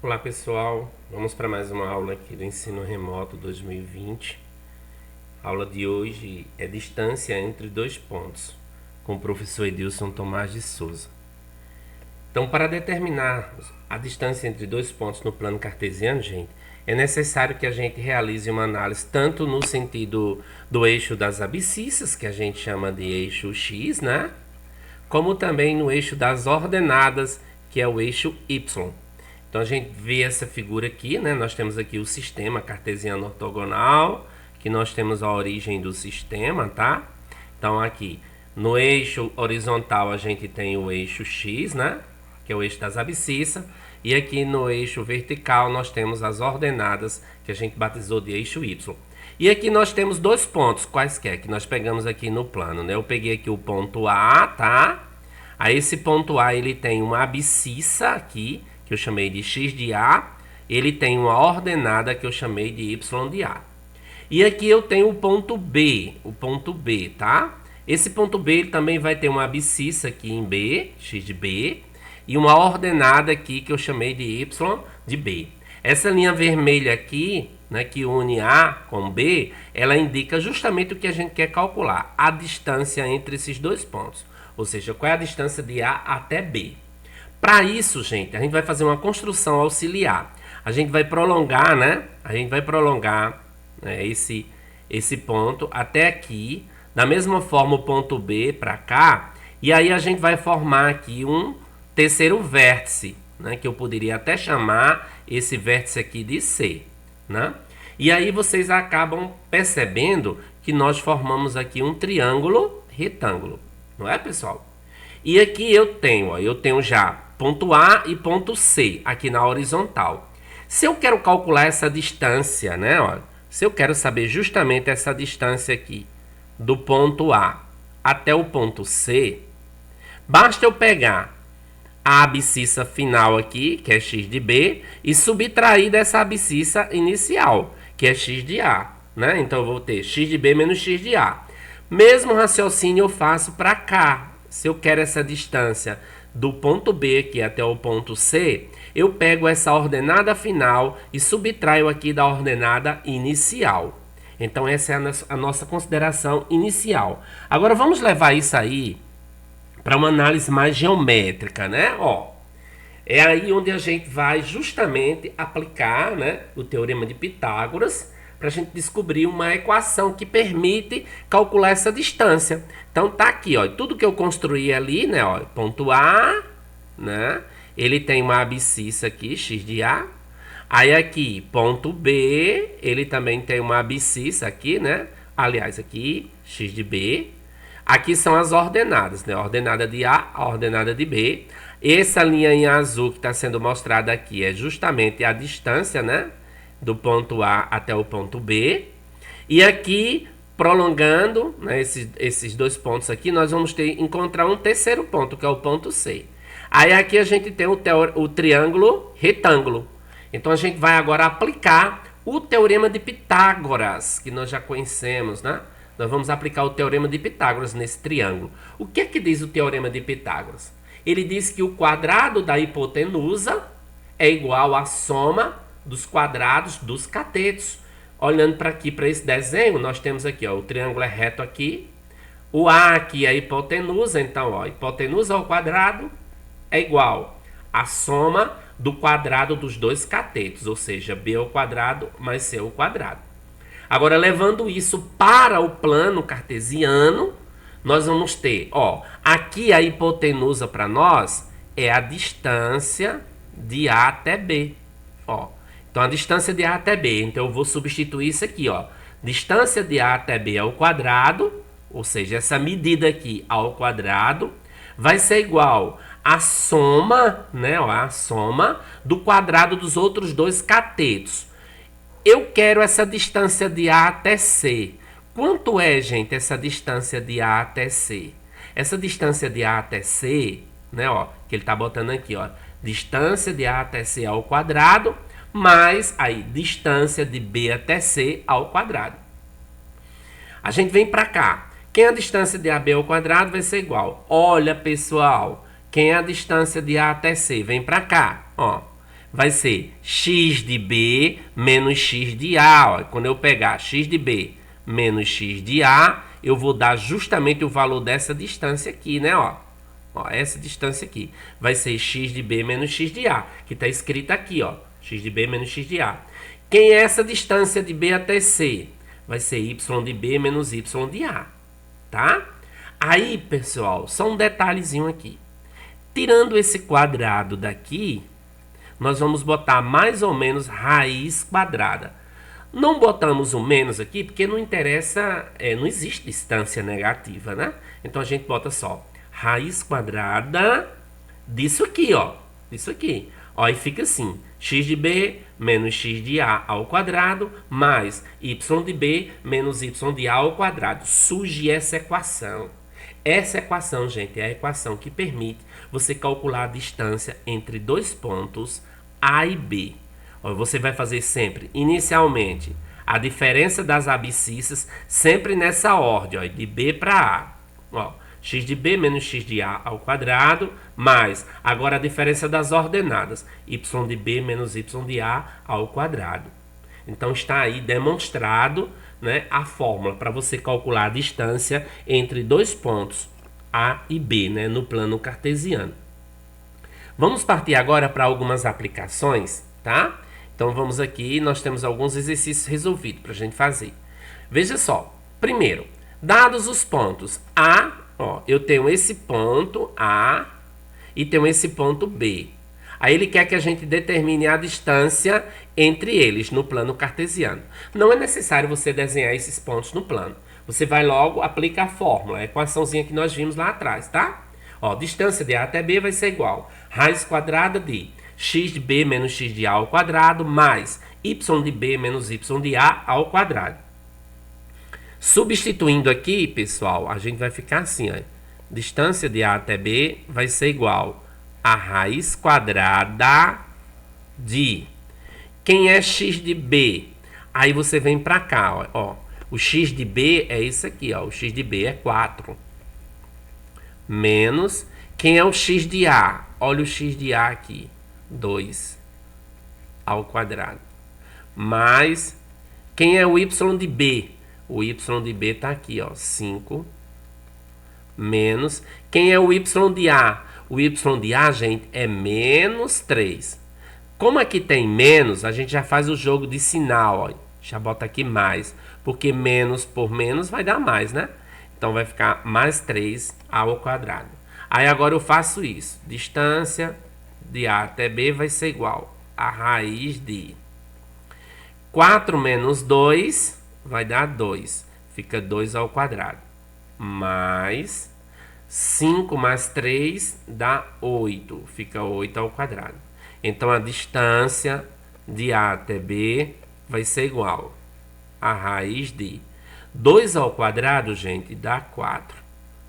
Olá pessoal, vamos para mais uma aula aqui do Ensino Remoto 2020. A aula de hoje é distância entre dois pontos, com o professor Edilson Tomás de Souza. Então, para determinar a distância entre dois pontos no plano cartesiano, gente, é necessário que a gente realize uma análise tanto no sentido do eixo das abscissas, que a gente chama de eixo X, né? Como também no eixo das ordenadas, que é o eixo Y. Então a gente vê essa figura aqui, né? Nós temos aqui o sistema cartesiano ortogonal, que nós temos a origem do sistema, tá? Então aqui no eixo horizontal a gente tem o eixo X, né? Que é o eixo das abscissas. E aqui no eixo vertical nós temos as ordenadas, que a gente batizou de eixo Y. E aqui nós temos dois pontos, quaisquer, que nós pegamos aqui no plano, né? Eu peguei aqui o ponto A, tá? Aí esse ponto A, ele tem uma abscissa aqui, que eu chamei de x de A. Ele tem uma ordenada que eu chamei de y de A. E aqui eu tenho o ponto B, tá? Esse ponto B ele também vai ter uma abscissa aqui em B, x de B, e uma ordenada aqui que eu chamei de y de B. Essa linha vermelha aqui, né, que une A com B, ela indica justamente o que a gente quer calcular, a distância entre esses dois pontos. Ou seja, qual é a distância de A até B. Para isso, gente, a gente vai fazer uma construção auxiliar. A gente vai prolongar, né? A gente vai prolongar, né, esse ponto até aqui. Da mesma forma, o ponto B para cá. E aí a gente vai formar aqui um terceiro vértice, né? Que eu poderia até chamar esse vértice aqui de C, né? E aí vocês acabam percebendo que nós formamos aqui um triângulo retângulo. Não é, pessoal? E aqui eu tenho já ponto A e ponto C aqui na horizontal. Se eu quero calcular essa distância, né? Ó, se eu quero saber justamente essa distância aqui do ponto A até o ponto C, basta eu pegar a abscissa final aqui, que é x de B, e subtrair dessa abscissa inicial, que é x de A, né? Então eu vou ter x de B menos x de A. Mesmo raciocínio eu faço para cá. Se eu quero essa distância do ponto B aqui até o ponto C, eu pego essa ordenada final e subtraio aqui da ordenada inicial. Então essa é a nossa consideração inicial. Agora vamos levar isso aí para uma análise mais geométrica, né? Ó, é aí onde a gente vai justamente aplicar, né, o teorema de Pitágoras, para a gente descobrir uma equação que permite calcular essa distância. Então tá aqui, ó, tudo que eu construí ali, né, ó, ponto A, né, ele tem uma abscissa aqui, x de A. Aí aqui, ponto B, ele também tem uma abscissa aqui, né, aliás, aqui, x de B. Aqui são as ordenadas, né, a ordenada de A, a ordenada de B. Essa linha em azul que está sendo mostrada aqui é justamente a distância, né, do ponto A até o ponto B. E aqui, prolongando, né, esses dois pontos aqui, nós vamos encontrar um terceiro ponto, que é o ponto C. Aí aqui a gente tem o triângulo retângulo. Então a gente vai agora aplicar o teorema de Pitágoras, que nós já conhecemos, né? Nós vamos aplicar o teorema de Pitágoras nesse triângulo. O que é que diz o teorema de Pitágoras? Ele diz que o quadrado da hipotenusa é igual à soma dos quadrados dos catetos. Olhando para aqui, para esse desenho, nós temos aqui, ó, o triângulo é reto aqui. O A aqui é a hipotenusa, então, ó, hipotenusa ao quadrado é igual à soma do quadrado dos dois catetos, ou seja, B ao quadrado mais C ao quadrado. Agora, levando isso para o plano cartesiano, nós vamos ter, ó, aqui a hipotenusa para nós é a distância de A até B, ó. Então, a distância de A até B, então eu vou substituir isso aqui, ó. Distância de A até B ao quadrado, ou seja, essa medida aqui ao quadrado, vai ser igual à soma, né, ó, a soma do quadrado dos outros dois catetos. Eu quero essa distância de A até C. Quanto é, gente, essa distância de A até C? Essa distância de A até C, né, ó, que ele está botando aqui, ó, distância de A até C ao quadrado, mais aí distância de B até C ao quadrado. A gente vem para cá. Quem é a distância de AB ao quadrado vai ser igual. Olha, pessoal, quem é a distância de A até C? Vem para cá, ó. vai ser x de b menos x de a. Ó. Quando eu pegar x de b menos x de a, eu vou dar justamente o valor dessa distância aqui, né? Ó, essa distância aqui vai ser x de b menos x de a, que está escrito aqui, ó, x de b menos x de a. Quem é essa distância de b até c? Vai ser y de b menos y de a, tá? Aí, pessoal, só um detalhezinho aqui. Tirando esse quadrado daqui, nós vamos botar mais ou menos raiz quadrada. Não botamos o menos aqui porque não interessa, não existe distância negativa, né? Então a gente bota só raiz quadrada disso aqui, ó. Isso aqui. Ó, e fica assim, x de b menos x de a ao quadrado mais y de b menos y de a ao quadrado. Surge essa equação. Essa equação, gente, é a equação que permite você calcular a distância entre dois pontos A e B. Você vai fazer sempre, inicialmente, a diferença das abscissas, sempre nessa ordem, ó, de B para A. X de B menos x de A ao quadrado, mais, agora a diferença das ordenadas, y de B menos y de A ao quadrado. Então está aí demonstrado, né, a fórmula para você calcular a distância entre dois pontos A e B, né, no plano cartesiano. Vamos partir agora para algumas aplicações, tá? Então vamos aqui, nós temos alguns exercícios resolvidos para a gente fazer. Veja só, primeiro, dados os pontos A, ó, eu tenho esse ponto A e tenho esse ponto B. Aí ele quer que a gente determine a distância entre eles no plano cartesiano. Não é necessário você desenhar esses pontos no plano. Você vai logo aplicar a fórmula, a equaçãozinha que nós vimos lá atrás, tá? Ó, distância de A até B vai ser igual a raiz quadrada de x de B menos x de A ao quadrado mais y de B menos y de A ao quadrado. Substituindo aqui, pessoal, a gente vai ficar assim, ó. Distância de A até B vai ser igual a raiz quadrada de... Quem é x de B? Aí você vem para cá, ó. O x de B é isso aqui, ó. O x de B é 4. Menos... Quem é o x de A? Olha o x de A aqui. 2 ao quadrado. Mais... Quem é o y de B? O y de B está aqui, ó. 5. Menos... Quem é o y de A? O y de A, gente, é menos 3. Como aqui tem menos, a gente já faz o jogo de sinal, ó. Já bota aqui mais. Porque menos por menos vai dar mais, né? Então vai ficar mais 3 ao quadrado. Aí agora eu faço isso. Distância de A até B vai ser igual a raiz de 4 menos 2 vai dar 2. Fica 2 ao quadrado. Mais 5 mais 3 dá 8. Fica 8 ao quadrado. Então a distância de A até B vai ser igual a raiz de 2 ao quadrado, gente, dá 4.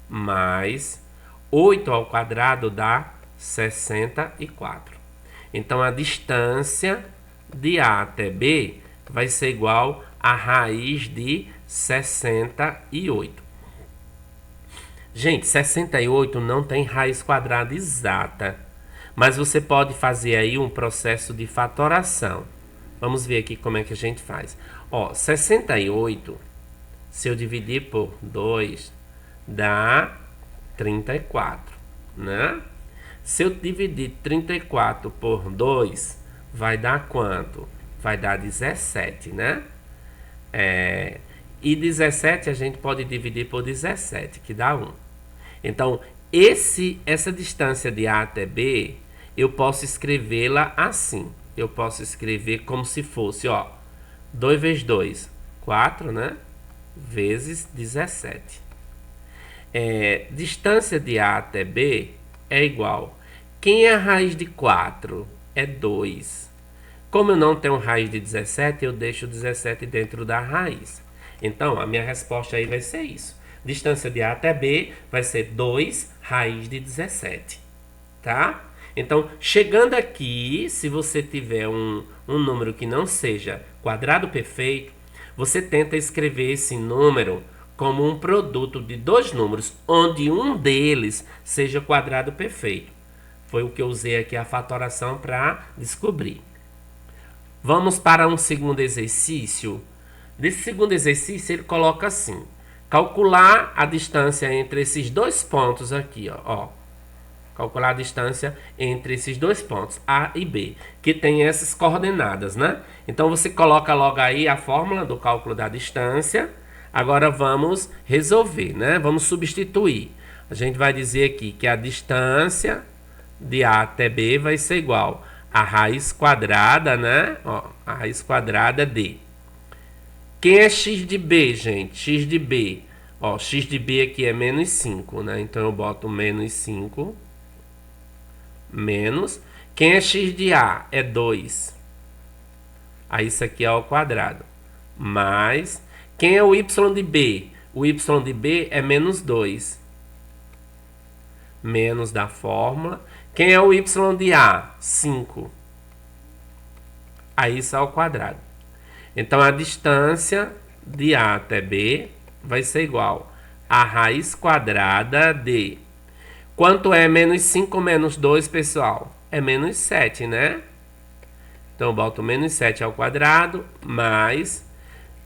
Mais 8 ao quadrado dá 64. Então a distância de A até B vai ser igual a raiz de 68. Gente, 68 não tem raiz quadrada exata, mas você pode fazer aí um processo de fatoração. Vamos ver aqui como é que a gente faz. Ó, 68, se eu dividir por 2, dá 34, né? Se eu dividir 34 por 2, vai dar quanto? Vai dar 17, né? E 17 a gente pode dividir por 17, que dá 1. Então, essa distância de A até B, eu posso escrevê-la assim. Eu posso escrever como se fosse, ó, 2 vezes 2, 4, né? Vezes 17. Distância de A até B é igual. Quem é a raiz de 4? É 2. Como eu não tenho raiz de 17, eu deixo 17 dentro da raiz. Então, a minha resposta aí vai ser isso. Distância de A até B vai ser 2 raiz de 17. Tá? Então, chegando aqui, se você tiver um número que não seja quadrado perfeito, você tenta escrever esse número como um produto de dois números, onde um deles seja quadrado perfeito. Foi o que eu usei aqui a fatoração para descobrir. Vamos para um segundo exercício. Nesse segundo exercício, ele coloca assim: calcular a distância entre esses dois pontos aqui, ó. Calcular a distância entre esses dois pontos, A e B, que tem essas coordenadas, né? Então, você coloca logo aí a fórmula do cálculo da distância. Agora, vamos resolver, né? Vamos substituir. A gente vai dizer aqui que a distância de A até B vai ser igual a raiz quadrada, né? Ó, a raiz quadrada de... Quem é x de B, gente? X de B. Ó, x de B aqui é menos 5, né? Então, eu boto menos 5. Menos. Quem é x de A? É 2. Aí, isso aqui é ao quadrado. Mais. Quem é o y de B? O y de B é menos 2. Menos da fórmula. Quem é o y de A? 5. Aí, isso é ao quadrado. Então, a distância de A até B vai ser igual a raiz quadrada de... Quanto é menos 5 menos 2, pessoal? É menos 7, né? Então, eu boto menos 7 ao quadrado, mais...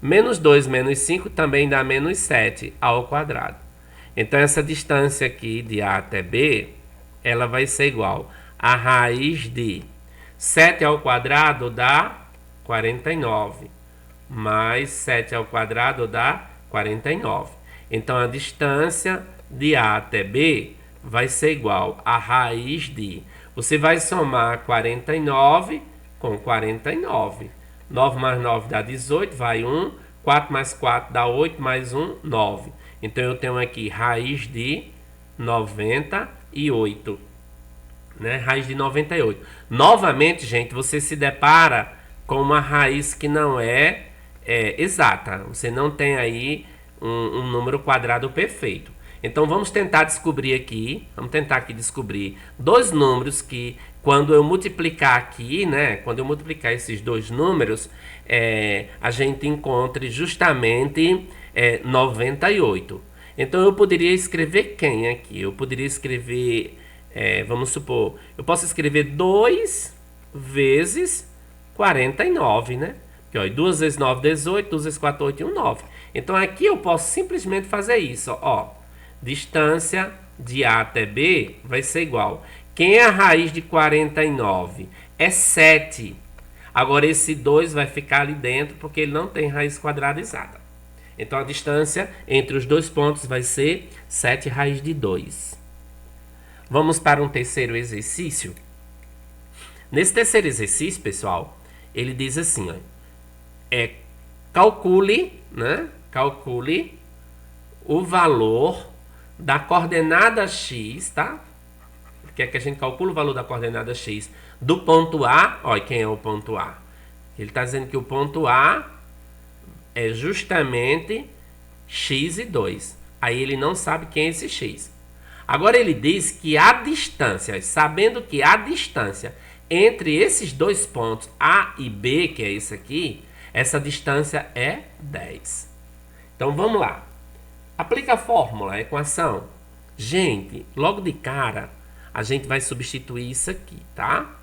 Menos 2 menos 5 também dá menos 7 ao quadrado. Então, essa distância aqui de A até B, ela vai ser igual a raiz de 7 ao quadrado dá 49. Mais 7 ao quadrado dá 49. Então, a distância de A até B vai ser igual a raiz de... Você vai somar 49 com 49. 9 mais 9 dá 18, vai 1. 4 mais 4 dá 8, mais 1, 9. Então, eu tenho aqui raiz de 98. Né? Raiz de 98. Novamente, gente, você se depara com uma raiz que não é exata. Você não tem aí um número quadrado perfeito. Então, vamos tentar descobrir aqui. Vamos tentar aqui descobrir dois números que, quando eu multiplicar aqui, né? Quando eu multiplicar esses dois números, a gente encontre justamente 98. Então, eu poderia escrever quem aqui? Eu poderia escrever, vamos supor, eu posso escrever 2 vezes 49, né? Porque, ó, 2 vezes 9, 18, 2 vezes 4, 8 e 1, 9. Então, aqui eu posso simplesmente fazer isso, ó. Distância de A até B vai ser igual. Quem é a raiz de 49? É 7. Agora, esse 2 vai ficar ali dentro porque ele não tem raiz quadrada exata. Então, a distância entre os dois pontos vai ser 7 raiz de 2. Vamos para um terceiro exercício. Nesse terceiro exercício, pessoal, ele diz assim, ó, calcule, né? Calcule o valor da coordenada x, tá? Quer que a gente calcule o valor da coordenada x do ponto A. Olha quem é o ponto A. Ele está dizendo que o ponto A é justamente x e 2. Aí ele não sabe quem é esse x. Agora ele diz que a distância, sabendo que a distância entre esses dois pontos A e B, que é esse aqui, essa distância é 10. Então vamos lá. Aplica a fórmula, a equação. Gente, logo de cara, a gente vai substituir isso aqui, tá?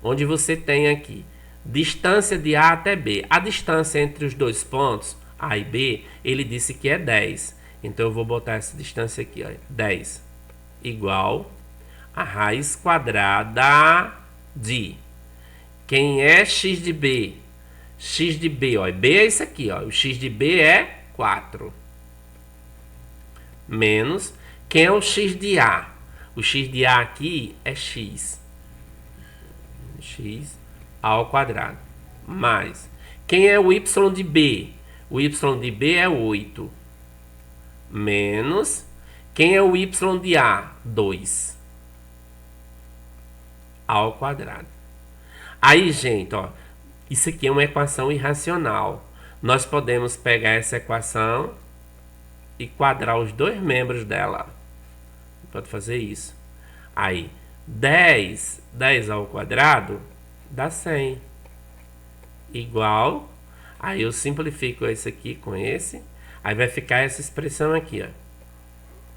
Onde você tem aqui, distância de A até B. A distância entre os dois pontos, A e B, ele disse que é 10. Então, eu vou botar essa distância aqui, ó, 10, igual a raiz quadrada de... Quem é x de B? X de B, ó, B é isso aqui, ó. O x de B é 4. Menos, quem é o x de A? O x de A aqui é x. X ao quadrado. Mais, quem é o y de B? O y de B é 8. Menos, quem é o y de A? 2. Ao quadrado. Aí, gente, ó, isso aqui é uma equação irracional. Nós podemos pegar essa equação e quadrar os dois membros dela. Pode fazer isso. Aí, 10 ao quadrado dá 100. Igual. Aí eu simplifico esse aqui com esse. Aí vai ficar essa expressão aqui, ó.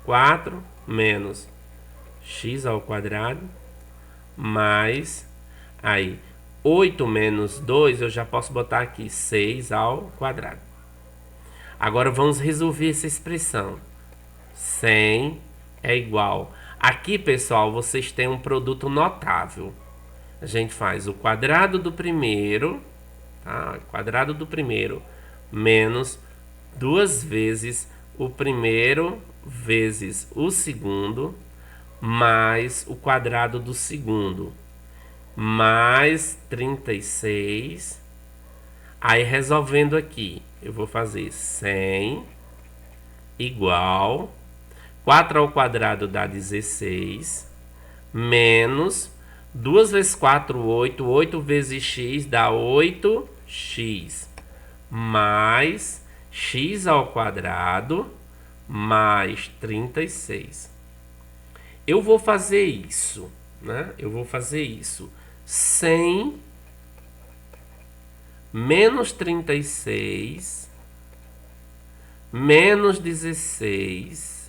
4 menos x ao quadrado mais, aí, 8 menos 2, eu já posso botar aqui 6 ao quadrado. Agora vamos resolver essa expressão. 100 é igual. Aqui, pessoal, vocês têm um produto notável. A gente faz o quadrado do primeiro, tá? Quadrado do primeiro menos 2 vezes o primeiro vezes o segundo mais o quadrado do segundo mais 36. Aí resolvendo aqui, eu vou fazer 100 igual 4 ao quadrado dá 16 menos 2 vezes 4, 8. 8 vezes x dá 8x mais x ao quadrado mais 36. Eu vou fazer isso, né? Eu vou fazer isso. 100 menos 36 menos 16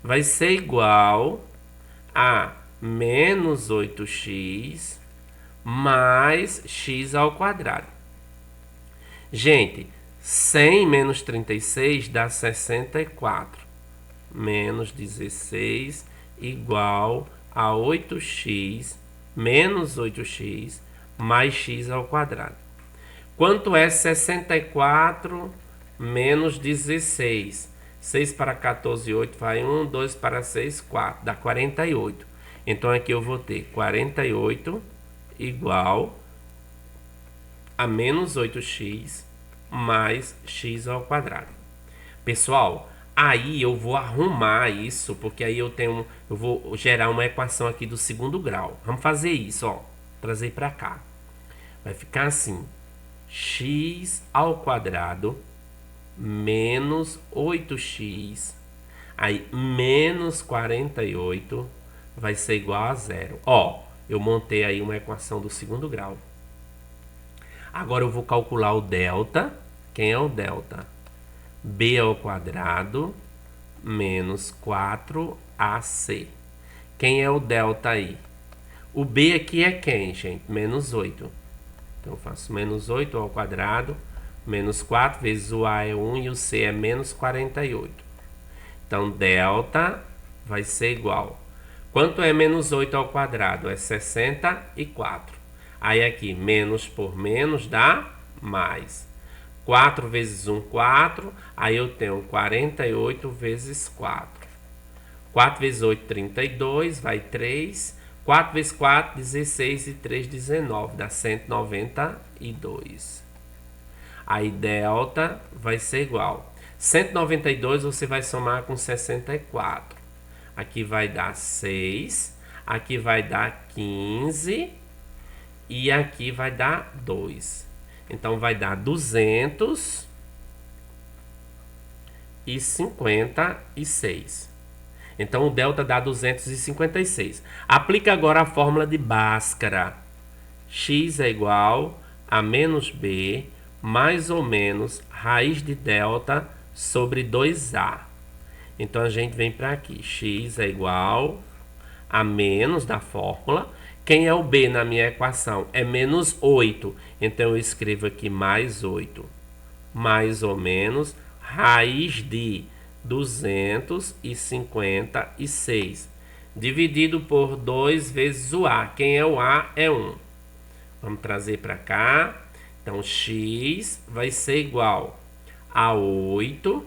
vai ser igual a menos 8x mais x ao quadrado. Gente, 100 menos 36 dá 64. Menos 16 igual a 8x menos 8x mais x ao quadrado. Quanto é 64 menos 16? 6 para 14, 8 vai 1, 2 para 6, 4, dá 48. Então aqui eu vou ter 48 igual a menos 8x mais x ao quadrado. Pessoal, aí eu vou arrumar isso, porque aí eu vou gerar uma equação aqui do segundo grau. Vamos fazer isso, ó, trazer para cá. Vai ficar assim: x ao quadrado menos 8x, aí menos 48 vai ser igual a zero. Ó, eu montei aí uma equação do segundo grau. Agora eu vou calcular o delta. Quem é o delta? B ao quadrado menos 4ac. Quem é o delta aí? O B aqui é quem, gente? Menos 8. Então eu faço menos 8 ao quadrado menos 4 vezes o A é 1 e o C é menos 48. Então, delta vai ser igual. Quanto é menos 8 ao quadrado? É 64. Aí aqui, menos por menos dá mais. 4 vezes 1, 4. Aí eu tenho 48 vezes 4. 4 vezes 8, 32. Vai 3. 4 vezes 4, 16 e 3, 19. Dá 192. Aí delta vai ser igual. 192 você vai somar com 64. Aqui vai dar 6. Aqui vai dar 15. E aqui vai dar 2. Então vai dar 256. Então o delta dá 256. Aplica agora a fórmula de Bhaskara. X é igual a menos b mais ou menos raiz de delta sobre 2a. Então a gente vem para aqui. X é igual a menos da fórmula. Quem é o b na minha equação? É menos 8. Então eu escrevo aqui mais 8. Mais ou menos raiz de 256. Dividido por 2 vezes o a. Quem é o a? É 1. Vamos trazer para cá. Então, x vai ser igual a 8,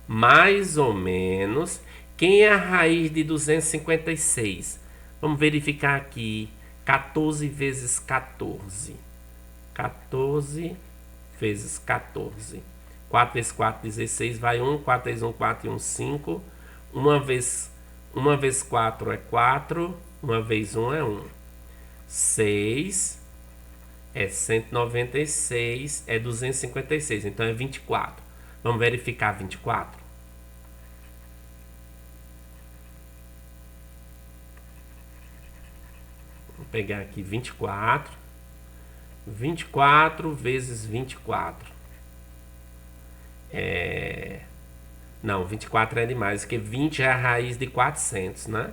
mais ou menos. Quem é a raiz de 256? Vamos verificar aqui. 14 vezes 14. 14 vezes 14. 4 vezes 4, 16, vai 1. 4 vezes 1, 4 e 1, 5. 1 vezes 4 é 4. 1 vezes 1 é 1. 6 é 196, é 256, então é 24. Vamos verificar 24. Vou pegar aqui 24. 24 vezes 24. Não, 24 é demais, porque 20 é a raiz de 400, né?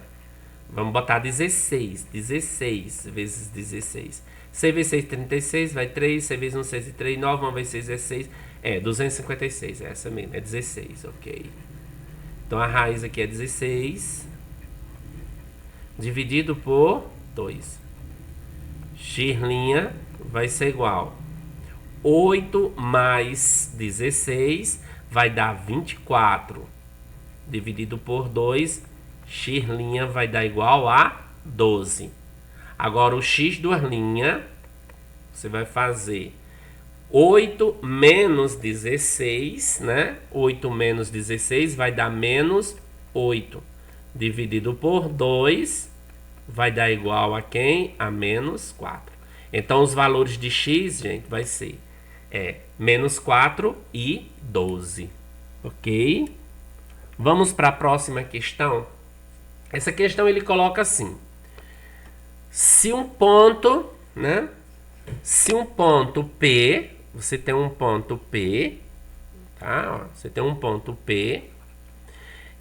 Vamos botar 16. 16 vezes 16. 6 vezes 6, 36, vai 3. 6 vezes 1, 6 e 3. 9, 1 vezes 6, 16. 256. É essa mesmo, é 16, ok. Então a raiz aqui é 16. Dividido por 2. X' vai ser igual. 8 mais 16 vai dar 24. Dividido por 2, x' vai dar igual a 12. Agora o x duas linhas, você vai fazer 8 menos 16, né? 8 menos 16 vai dar menos 8. Dividido por 2 vai dar igual a quem? A menos 4. Então os valores de x, gente, vai ser menos 4 e 12. Ok? Vamos para a próxima questão. Essa questão ele coloca assim: se um ponto, né? Se um ponto P, você tem um ponto P, tá? Ó, você tem um ponto P,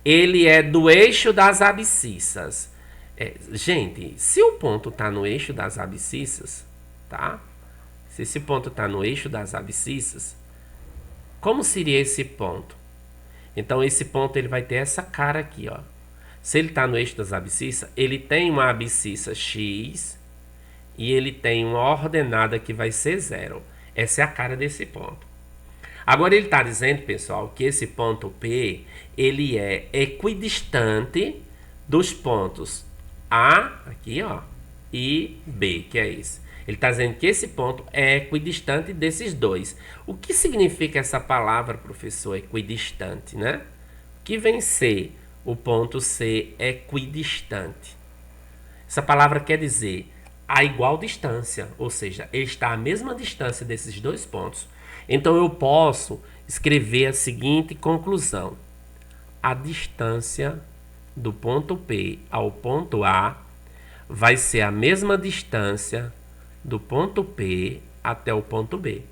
ele é do eixo das abscissas. Gente, se o ponto está no eixo das abscissas, tá? Se esse ponto está no eixo das abscissas, como seria esse ponto? Então esse ponto ele vai ter essa cara aqui, ó. Se ele está no eixo das abscissas, ele tem uma abscissa x e ele tem uma ordenada que vai ser 0. Essa é a cara desse ponto. Agora ele está dizendo, pessoal, que esse ponto P ele é equidistante dos pontos A, aqui, ó, e B, que é esse. Ele está dizendo que esse ponto é equidistante desses dois. O que significa essa palavra, professor, equidistante, né? O que vem ser o ponto ser equidistante? Essa palavra quer dizer a igual distância, ou seja, ele está à mesma distância desses dois pontos. Então eu posso escrever a seguinte conclusão: a distância do ponto P ao ponto A vai ser a mesma distância do ponto P até o ponto B.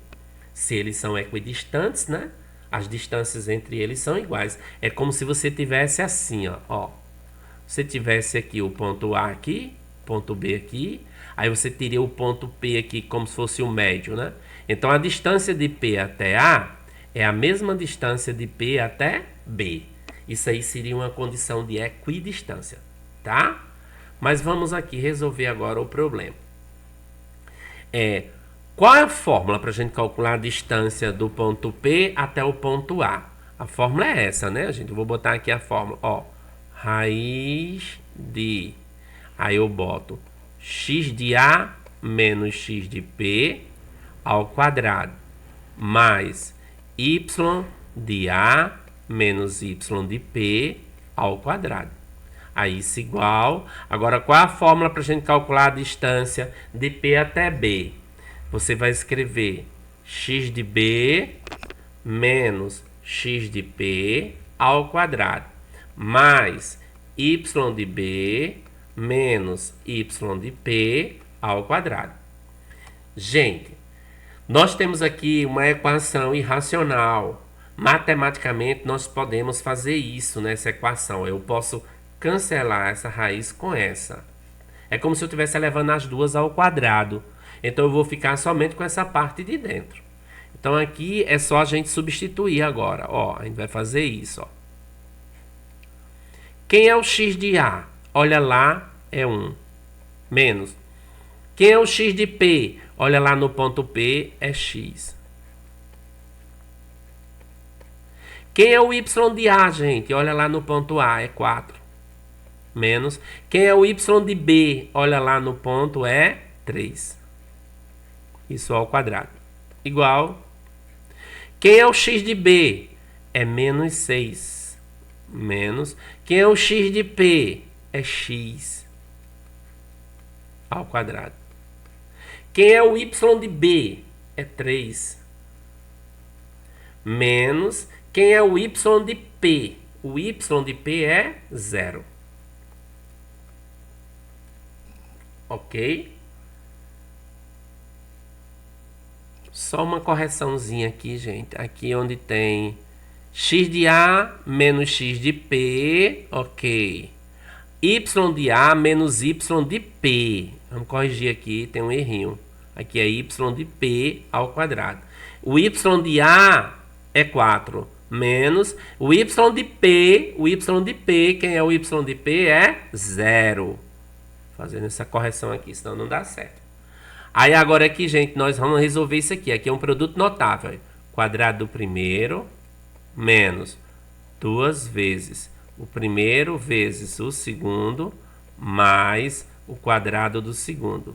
Se eles são equidistantes, né? As distâncias entre eles são iguais. É como se você tivesse assim, ó. Você tivesse aqui o ponto A aqui, ponto B aqui, aí você teria o ponto P aqui como se fosse o médio, né? Então a distância de P até A é a mesma distância de P até B. Isso aí seria uma condição de equidistância, tá? Mas vamos aqui resolver agora o problema. Qual é a fórmula para a gente calcular a distância do ponto P até o ponto A? A fórmula é essa, né, gente? Eu vou botar aqui a fórmula, ó. Raiz de... Aí eu boto x de A menos x de P ao quadrado, mais y de A menos y de P ao quadrado. Aí isso igual. Agora, qual é a fórmula para a gente calcular a distância de P até B? Você vai escrever x de B menos x de P ao quadrado, mais y de B menos y de P ao quadrado. Gente, nós temos aqui uma equação irracional. Matematicamente, nós podemos fazer isso nessa equação. Eu posso cancelar essa raiz com essa. É como se eu estivesse levando as duas ao quadrado. Então eu vou ficar somente com essa parte de dentro. Então aqui é só a gente substituir agora. Ó, a gente vai fazer isso, ó. Quem é o x de A? Olha lá, é 1. Menos. Quem é o x de P? Olha lá no ponto P, é x. Quem é o y de A, gente? Olha lá no ponto A, é 4. Menos. Quem é o y de B? Olha lá no ponto, é 3. Isso ao quadrado. Igual. Quem é o x de B? É menos 6. Menos. Quem é o x de P? É x ao quadrado. Quem é o y de B? É 3. Menos. Quem é o y de P? O y de P é 0. Ok? Só uma correçãozinha aqui, gente. Aqui onde tem x de A menos x de P, ok. y de A menos y de P. Vamos corrigir aqui, tem um errinho. Aqui é y de P ao quadrado. O y de A é 4, menos o y de P, quem é o y de P é 0. Fazendo essa correção aqui, senão não dá certo. Aí agora aqui, gente, nós vamos resolver isso aqui. Aqui é um produto notável. Quadrado do primeiro menos 2 vezes o primeiro vezes o segundo mais o quadrado do segundo.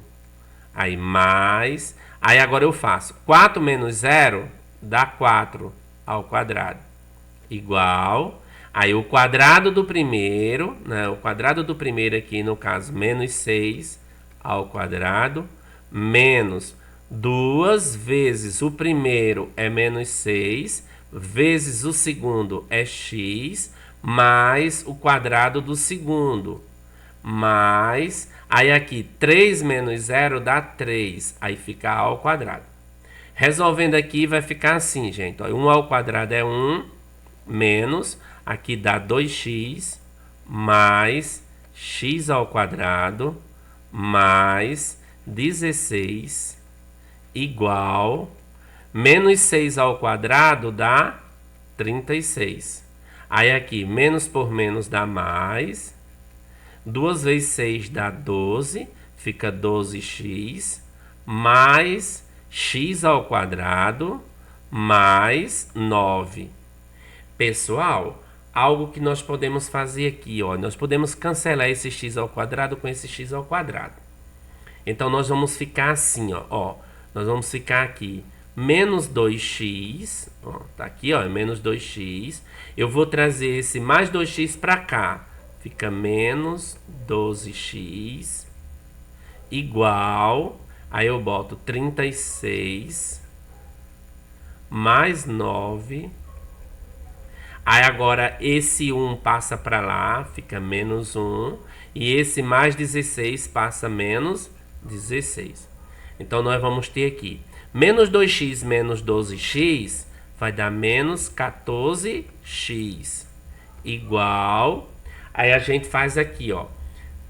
Aí mais... Aí agora eu faço 4 menos 0 dá 4 ao quadrado. Igual... Aí o quadrado do primeiro, né? O quadrado do primeiro aqui, no caso, menos 6 ao quadrado, menos 2 vezes o primeiro é menos 6, vezes o segundo é x, mais o quadrado do segundo, mais... Aí aqui, 3 menos 0 dá 3, aí fica a ao quadrado. Resolvendo aqui, vai ficar assim, gente. Ó, 1 ao quadrado é 1, menos... Aqui dá 2x mais x ao quadrado mais 16 igual menos 6 ao quadrado dá 36. Aí aqui menos por menos dá mais. 2 vezes 6 dá 12, fica 12x mais x ao quadrado mais 9. Pessoal, algo que nós podemos fazer aqui, ó, nós podemos cancelar esse x ao quadrado com esse x ao quadrado. Então, nós vamos ficar assim, ó, nós vamos ficar aqui, menos 2x, ó, tá aqui, ó, é menos 2x. Eu vou trazer esse mais 2x para cá, fica menos 12x, igual, aí eu boto 36, mais 9. Aí agora esse 1 passa para lá, fica menos 1. E esse mais 16 passa menos 16. Então nós vamos ter aqui menos 2x menos 12x vai dar menos 14x. Igual. Aí a gente faz aqui, ó.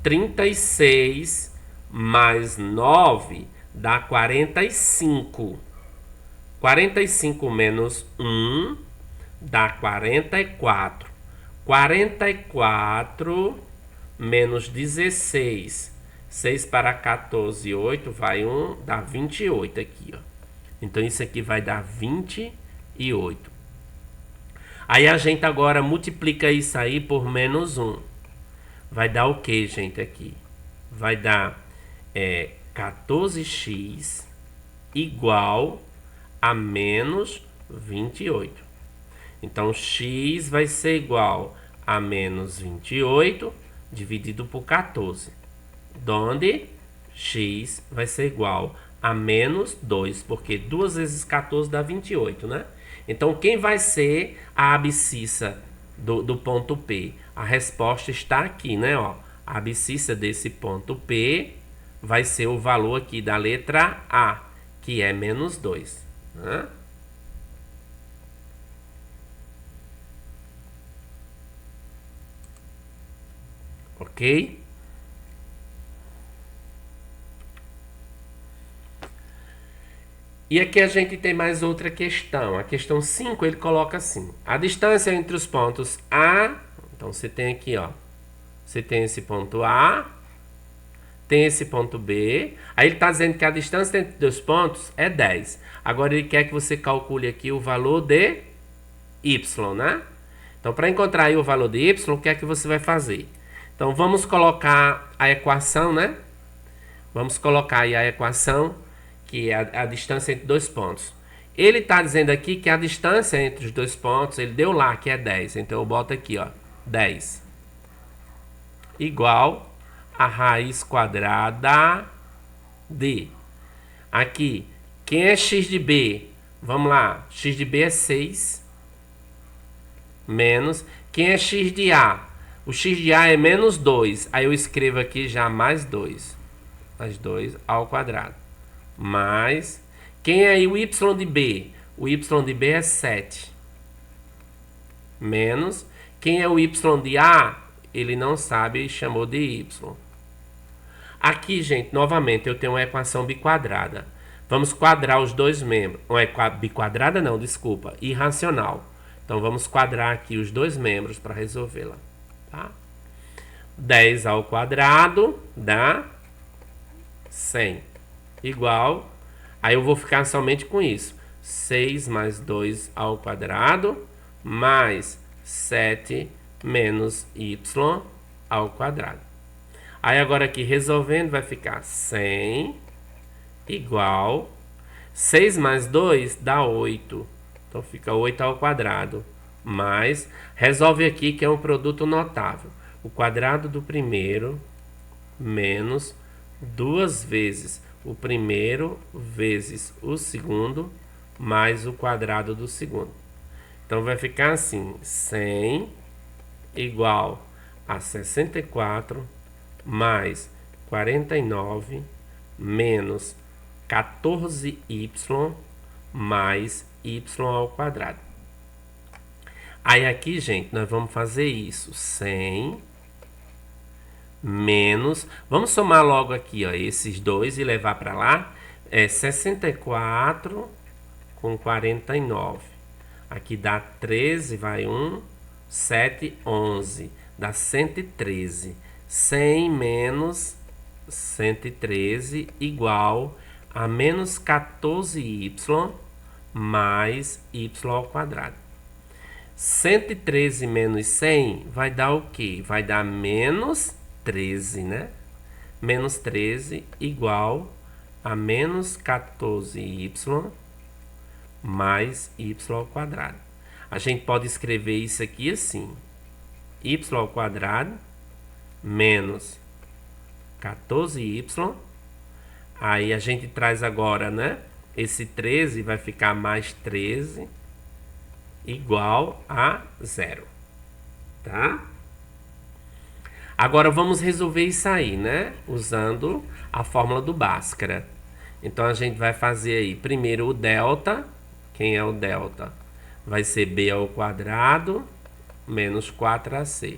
36 mais 9 dá 45. 45 menos 1 dá 44. 44 menos 16. 6 para 14, 8, vai 1, dá 28 aqui, ó. Então, isso aqui vai dar 28. Aí, a gente agora multiplica isso aí por menos 1. Vai dar o que, gente, aqui? Vai dar 14x igual a menos 28. Então, x vai ser igual a menos 28 dividido por 14. Onde x vai ser igual a menos 2, porque 2 vezes 14 dá 28, né? Então, quem vai ser a abscissa do ponto P? A resposta está aqui, né? Ó, a abscissa desse ponto P vai ser o valor aqui da letra A, que é menos 2, né? Ok? E aqui a gente tem mais outra questão. A questão 5, ele coloca assim. A distância entre os pontos A... Então, você tem aqui, ó. Você tem esse ponto A. Tem esse ponto B. Aí ele está dizendo que a distância entre dois pontos é 10. Agora, ele quer que você calcule aqui o valor de Y, né? Então, para encontrar aí o valor de Y, o que é que você vai fazer? Então, vamos colocar a equação, né? Vamos colocar aí a equação, que é a distância entre dois pontos. Ele está dizendo aqui que a distância entre os dois pontos, ele deu lá que é 10. Então, eu boto aqui, ó, 10. Igual a raiz quadrada de... Aqui, quem é x de B? Vamos lá, x de B é 6. Menos, quem é x de A? O x de A é menos 2. Aí eu escrevo aqui já mais 2. Mais 2 ao quadrado. Mais, quem é o y de B? O y de B é 7. Menos, quem é o y de A? ele não sabe e chamou de y. Aqui, gente, novamente, eu tenho uma equação biquadrada. Vamos quadrar os dois membros. Não é biquadrada não, desculpa, irracional. Então, vamos quadrar aqui os dois membros para resolvê-la. Tá? 10 ao quadrado dá 100. Igual, aí eu vou ficar somente com isso. 6 mais 2 ao quadrado, mais 7 menos y ao quadrado. Aí agora aqui, resolvendo, vai ficar 100 igual 6 mais 2 dá 8. Então fica 8 ao quadrado. Mais, resolve aqui que é um produto notável. O quadrado do primeiro menos 2 vezes o primeiro vezes o segundo mais o quadrado do segundo. Então vai ficar assim, 100 igual a 64 mais 49 menos 14y mais y ao quadrado. Aí aqui, gente, nós vamos fazer isso, 100 menos, vamos somar logo aqui, ó, esses dois e levar para lá, 64 com 49. Aqui dá 13, vai 1, 7, 11, dá 113. 100 menos 113 igual a menos 14y mais y ao quadrado. 113 menos 100 vai dar o quê? Vai dar menos 13, né? Menos 13 igual a menos 14y mais y ao quadrado. A gente pode escrever isso aqui assim. Y ao quadrado menos 14y. Aí a gente traz agora, né? Esse 13 vai ficar mais 13 igual a 0. Tá? Agora vamos resolver isso aí, né? Usando a fórmula do Bhaskara. Então a gente vai fazer aí primeiro o delta. Quem é o delta? Vai ser b ao quadrado menos 4ac.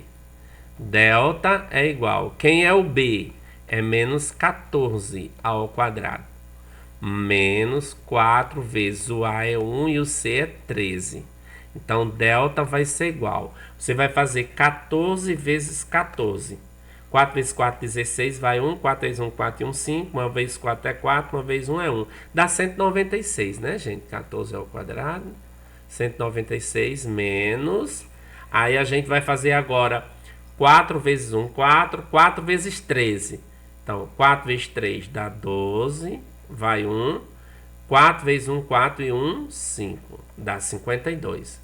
Delta é igual. Quem é o b? É menos 14 ao quadrado. Menos 4 vezes o a é 1 e o c é 13. Então, delta vai ser igual. Você vai fazer 14 vezes 14. 4 vezes 4, 16, vai 1. 4 vezes 1, 4 e 1, 5. 1 vezes 4 é 4, 1 vezes 1 é 1. Dá 196, né, gente? 14 ao quadrado. 196 menos. Aí a gente vai fazer agora 4 vezes 1, 4. 4 vezes 13. Então, 4 vezes 3 dá 12. Vai 1. 4 vezes 1, 4 e 1, 5. Dá 52.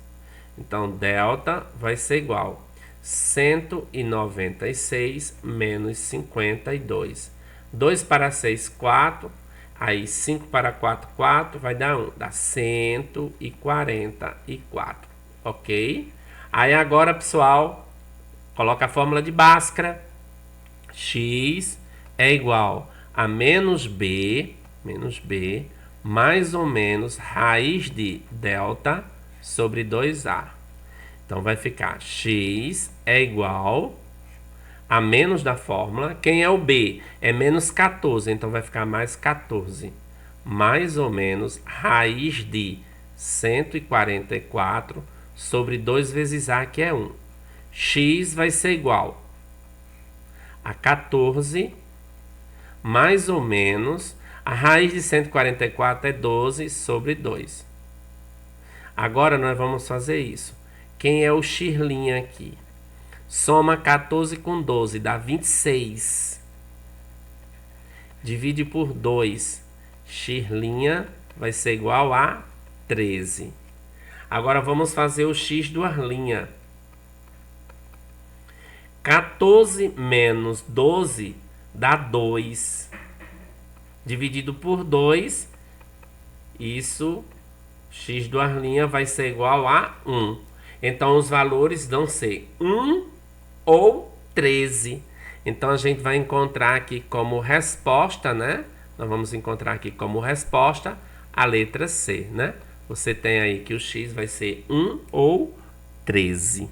Então, delta vai ser igual a 196 menos 52. 2 para 6, 4. Aí, 5 para 4, 4. Vai dar 1. Dá 144. Ok? Aí, agora, pessoal, coloca a fórmula de Bhaskara. X é igual a menos b mais ou menos raiz de delta sobre 2a. Então, vai ficar x é igual a menos da fórmula. Quem é o b? É menos 14, então vai ficar mais 14. Mais ou menos raiz de 144 sobre 2 vezes a, que é 1. X vai ser igual a 14 mais ou menos a raiz de 144 é 12 sobre 2. Agora nós vamos fazer isso. Quem é o x' aqui? Soma 14 com 12, dá 26. Divide por 2. X' vai ser igual a 13. Agora vamos fazer o x duas linhas. 14 menos 12 dá 2. Dividido por 2, isso, x duas linhas vai ser igual a 1. Então, os valores vão ser 1 ou 13. Então, a gente vai encontrar aqui como resposta, né? Nós vamos encontrar aqui como resposta a letra C, né? Você tem aí que o x vai ser 1 ou 13.